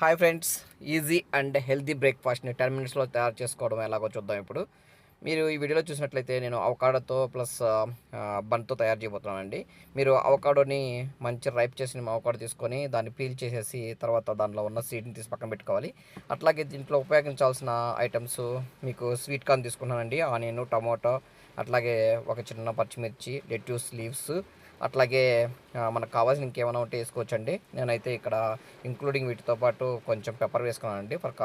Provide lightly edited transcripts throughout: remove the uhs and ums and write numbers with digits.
Hi friends, easy and healthy బ్రేక్ఫాస్ట్ని 10 మినిట్స్లో తయారు చేసుకోవడం ఎలాగో చూద్దాం. ఇప్పుడు మీరు ఈ వీడియోలో చూసినట్లయితే నేను అవకాడోతో ప్లస్ బన్తో తయారు చేయబోతున్నానండి. మీరు అవకాడోని మంచి రైప్ చేసిన అవకాడో తీసుకొని దాన్ని పీల్ చేసేసి తర్వాత దానిలో ఉన్న సీడ్ని తీసి పక్కన పెట్టుకోవాలి. అట్లాగే దీంట్లో ఉపయోగించాల్సిన ఐటమ్స్ మీకు స్వీట్ కార్న్ తీసుకున్నానండి, ఆనియన్, టమాటో, అట్లాగే ఒక చిన్న పచ్చిమిర్చి, లెట్యూస్ లీవ్స్, అట్లాగే మనకు కావాల్సిన ఇంకేమైనా ఉంటే వేసుకోవచ్చండి. నేనైతే ఇక్కడ ఇంక్లూడింగ్ వీటితో పాటు కొంచెం పెప్పర్ వేసుకున్నానండి ఫర్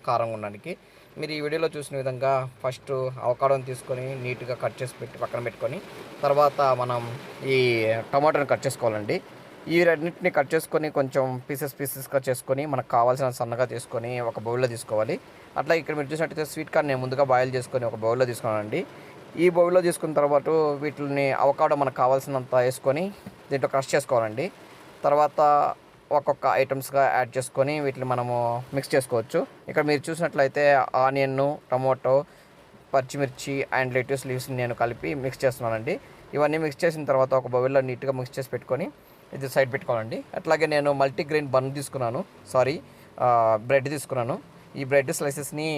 కారం ఉండడానికి. మీరు ఈ వీడియోలో చూసిన విధంగా ఫస్ట్ అవకాడోని తీసుకొని నీట్గా కట్ చేసి పక్కన పెట్టుకొని తర్వాత మనం ఈ టమాటోని కట్ చేసుకోవాలండి. ఈ రెండింటిని కట్ చేసుకొని కొంచెం పీసెస్గా చేసుకొని మనకు కావాల్సిన సన్నగా తీసుకొని ఒక బౌల్లో తీసుకోవాలి. అట్లా ఇక్కడ మీరు చూసినట్టయితే స్వీట్ కార్న్ నేను ముందుగా బాయిల్ చేసుకొని ఒక బౌల్లో తీసుకున్నానండి. ఈ బౌల్లో తీసుకున్న తర్వాత వీటిని అవకాడో మనకు కావాల్సినంత వేసుకొని దీంట్లో క్రష్ చేసుకోవాలండి. తర్వాత ఒక్కొక్క ఐటమ్స్గా యాడ్ చేసుకొని వీటిని మనము మిక్స్ చేసుకోవచ్చు. ఇక్కడ మీరు చూసినట్లయితే ఆనియన్, టమాటో, పచ్చిమిర్చి అండ్ లెట్యూస్ లీవ్స్ని నేను కలిపి మిక్స్ చేస్తున్నానండి. ఇవన్నీ మిక్స్ చేసిన తర్వాత ఒక బౌల్లో నీట్గా మిక్స్ చేసి పెట్టుకొని ఇది సైడ్ పెట్టుకోవాలండి. అట్లాగే నేను మల్టీగ్రెయిన్ బన్ తీసుకున్నాను, బ్రెడ్ తీసుకున్నాను. ఈ బ్రెడ్ స్లైసెస్ని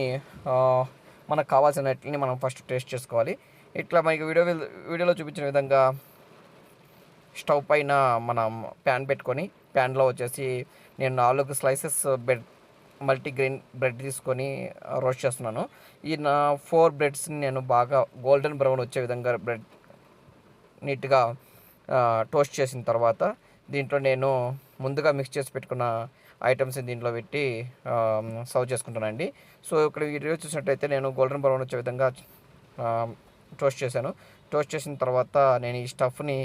మనకు కావాల్సిన వాటిని మనం ఫస్ట్ టేస్ట్ చేసుకోవాలి. ఇట్లా మనకి వీడియోలో చూపించిన విధంగా స్టవ్ పైన మనం ప్యాన్ పెట్టుకొని ప్యాన్లో వచ్చేసి నేను 4 స్లైసెస్ మల్టీగ్రెయిన్ బ్రెడ్ తీసుకొని రోస్ట్ చేస్తున్నాను. ఈ 4 బ్రెడ్స్ని నేను బాగా గోల్డెన్ బ్రౌన్ వచ్చే విధంగా బ్రెడ్ నీట్గా టోస్ట్ చేసిన తర్వాత దీంట్లో నేను ముందుగా మిక్స్ చేసి పెట్టుకున్న ఐటమ్స్ని దీంట్లో పెట్టి సర్వ్ చేసుకుంటానండి. సో ఇక్కడ వీడియో చూసినట్టయితే నేను గోల్డెన్ బ్రౌన్ వచ్చే విధంగా టోస్ట్ చేశాను. టోస్ట్ చేసిన తర్వాత నేను ఈ స్టఫ్ని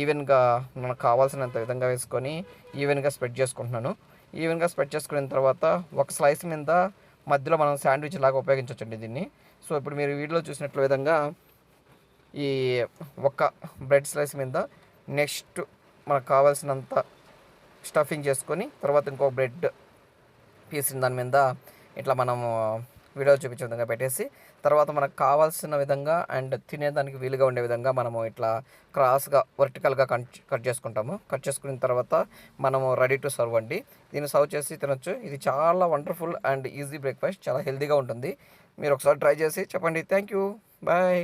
ఈవెన్గా మనకు కావాల్సినంత విధంగా వేసుకొని ఈవెన్గా స్ప్రెడ్ చేసుకుంటున్నాను. ఈవెన్గా స్ప్రెడ్ చేసుకున్న తర్వాత ఒక స్లైస్ మీద మధ్యలో మనం శాండ్విచ్ లాగా ఉపయోగించవచ్చండి దీన్ని. సో ఇప్పుడు మీరు వీడియోలో చూసినట్ల విధంగా ఈ ఒక బ్రెడ్ స్లైస్ మీద నెక్స్ట్ మనకు కావాల్సినంత స్టఫింగ్ చేసుకొని తర్వాత ఇంకో బ్రెడ్ పీస్ని దాని మీద ఇట్లా మనము వీడియో చూపించే విధంగా పెట్టేసి తర్వాత మనకు కావాల్సిన విధంగా అండ్ తినేదానికి వీలుగా ఉండే విధంగా మనము ఇట్లా క్రాస్గా వర్టికల్గా కట్ చేసుకుంటాము. కట్ చేసుకున్న తర్వాత మనము రెడీ టు సర్వ్ అండి. దీన్ని సర్వ్ చేసి తినొచ్చు. ఇది చాలా వండర్ఫుల్ అండ్ ఈజీ బ్రేక్ఫాస్ట్, చాలా హెల్తీగా ఉంటుంది. మీరు ఒకసారి ట్రై చేసి చెప్పండి. Thank you, bye.